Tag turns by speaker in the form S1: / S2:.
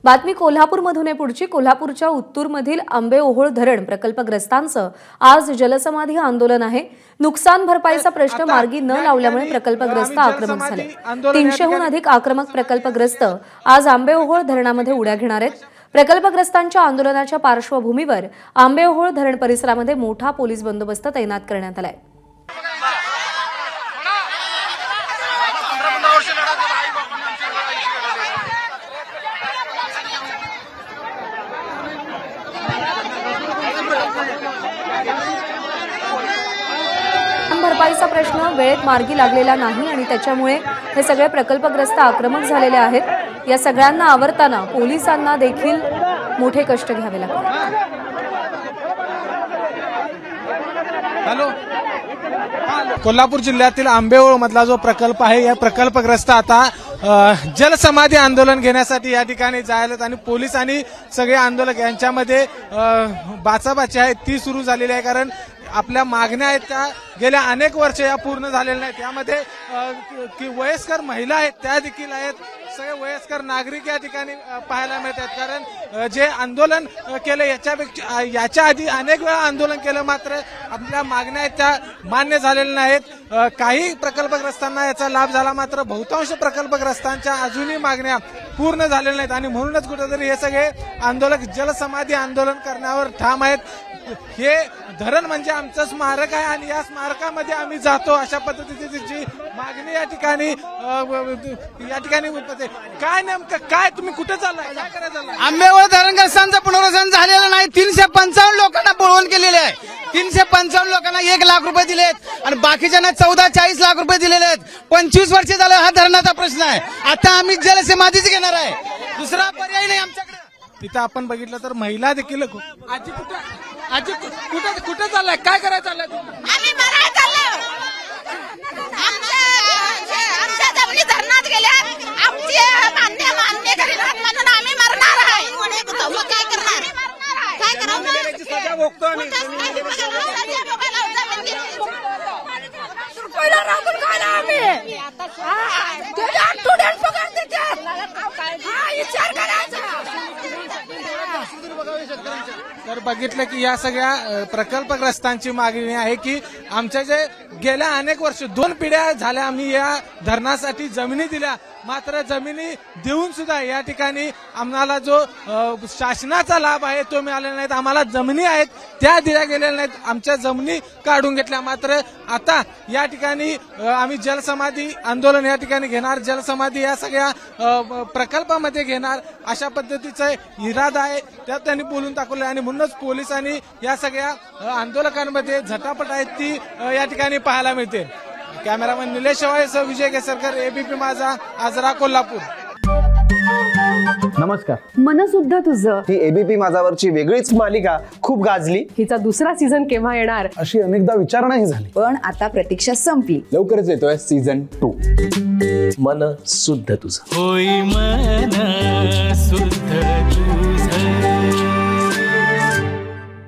S1: बातमी कोल्हापूरमधून आहे पुढची। कोल्हापूरच्या उत्तूरमधील आंबेओहोळ धरण प्रकल्पग्रस्तांचं आज जलसमाधी आंदोलन आहे। नुकसान भरपाईचा प्रश्न मार्गी न लावल्यामुळे प्रकल्पग्रस्त आक्रमक झाले। 300हून अधिक आक्रमक प्रकल्पग्रस्त आज आंबेओहोळ धरणामध्ये उड्या घेणार आहेत। प्रकल्पग्रस्तांच्या आंदोलनाच्या पार्श्वभूमीवर आंबेओहोळ धरण परिसरामध्ये मोठा पोलीस बंदोबस्त तैनात करण्यात आलाय। भरपाईचा प्रश्न वेळेत मार्गी लागलेला नाही आणि त्याच्यामुळे हे सगळे प्रकल्पग्रस्त आक्रमक झालेले आहेत। या सगळ्यांना आवरताना पोलिसांना देखील मोठे कष्ट घ्यावे लागतात।
S2: कोल्हापूर जिल्ह्यातील आंबेओहोळ मधला जो प्रकल्प आहे या प्रकल्पग्रस्त आता जलसमाधी आंदोलन घेण्यासाठी या ठिकाणी जायलेत आणि पोलीस आणि सगळे आंदोलक यांच्यामध्ये बाचाबाची आहे ती सुरू झालेली आहे। कारण आपल्या मागण्या आहेत त्या गेल्या अनेक वर्ष या पूर्ण झालेल्या नाहीत। त्यामध्ये की वयस्कर महिला आहेत त्या देखील आहेत, सगळे वयस्कर नागरिक या ठिकाणी पाहायला मिळतात। कारण जे आंदोलन केलं याच्या आधी अनेक वेळा आंदोलन केलं मात्र आपल्या मागण्या आहेत त्या मान्य झालेल्या नाहीत। काही प्रकल्पग्रस्तांना याचा लाभ झाला मात्र बहुतांश प्रकल्पग्रस्तांच्या अजूनही मागण्या पूर्ण झालेल्या नाहीत आणि म्हणूनच कुठेतरी हे सगळे आंदोलक जलसमाधी आंदोलन करण्यावर ठाम आहेत। हे धरण म्हणजे आमचं स्मारक आहे आणि या स्मारकामध्ये आम्ही जातो अशा पद्धतीची मागणी या ठिकाणी काय नेमकं काय तुम्ही कुठे चाललाय, काय करायचं?
S3: आंबेओहोळ धरणग्रस्तांचं पुनर्वसन झालेलं नाही। 355 लोकांना बोलवून केलेले आहे। 355 लोकांना 1 लाख रुपये दिलेत आणि बाकीच्यांना 14-40 लाख रुपये दिलेले आहेत। 25 वर्ष झालं हा धरणाचा प्रश्न आहे। आता आम्ही जलसमाधीच घेणार आहे, दुसरा पर्याय नाही आमच्याकडे।
S2: तिथं आपण बघितलं तर महिला देखील आजी कुठे चाललाय, काय करायचं चाललंय?
S4: आम्ही मरायला चाललो, आमच्या जमिनी धरणात गेल्या, आमची मान्य करीत म्हणून आम्ही मरणार आहे। मग काय करणार, काय करावं?
S2: सजा भोगतो आम्ही। तर बघितलं की या सगळ्या प्रकल्पग्रस्तांची मागणी आहे की आमच्या जे गेल्या अनेक वर्ष 2 पिढ्या झाल्या आम्ही या धरणासाठी जमिनी दिल्या मात्र जमिनी देऊन सुद्धा या ठिकाणी आम्हाला जो शासनाचा लाभ आहे तो मिळालेला नाही। आम्हाला जमिनी आहेत त्या दिल्या गेलेल्या नाहीत, आमच्या जमिनी काढून घेतल्या। मात्र आता या ठिकाणी आम्ही जलसमाधी आंदोलन या ठिकाणी घेणार, जलसमाधी या सगळ्या प्रकल्पामध्ये घेणार अशा पद्धतीचा इरादा आहे त्यात त्यांनी बोलून दाखवलं आणि म्हणूनच पोलिसांनी या सगळ्या आंदोलकांमध्ये झटापट आहेत ती या ठिकाणी पाहायला मिळते। कॅमेरामन निलेश शेवाळेसह विजय केसरकर, एबीपी माझा, आजरा, कोल्हापूर।
S5: नमस्कार।
S6: मन सुद्धा तुझं
S5: ही एबीपी माझावरची वेगळीच मालिका खूप गाजली।
S6: हिचा दुसरा सीझन केव्हा येणार
S5: अशी अनेकदा विचारणाही झाली,
S6: पण आता प्रतीक्षा संपली।
S5: लवकरच येतोय सीझन 2
S7: मन सुद्धा तुझं। होय मन सुद्धा तुझं।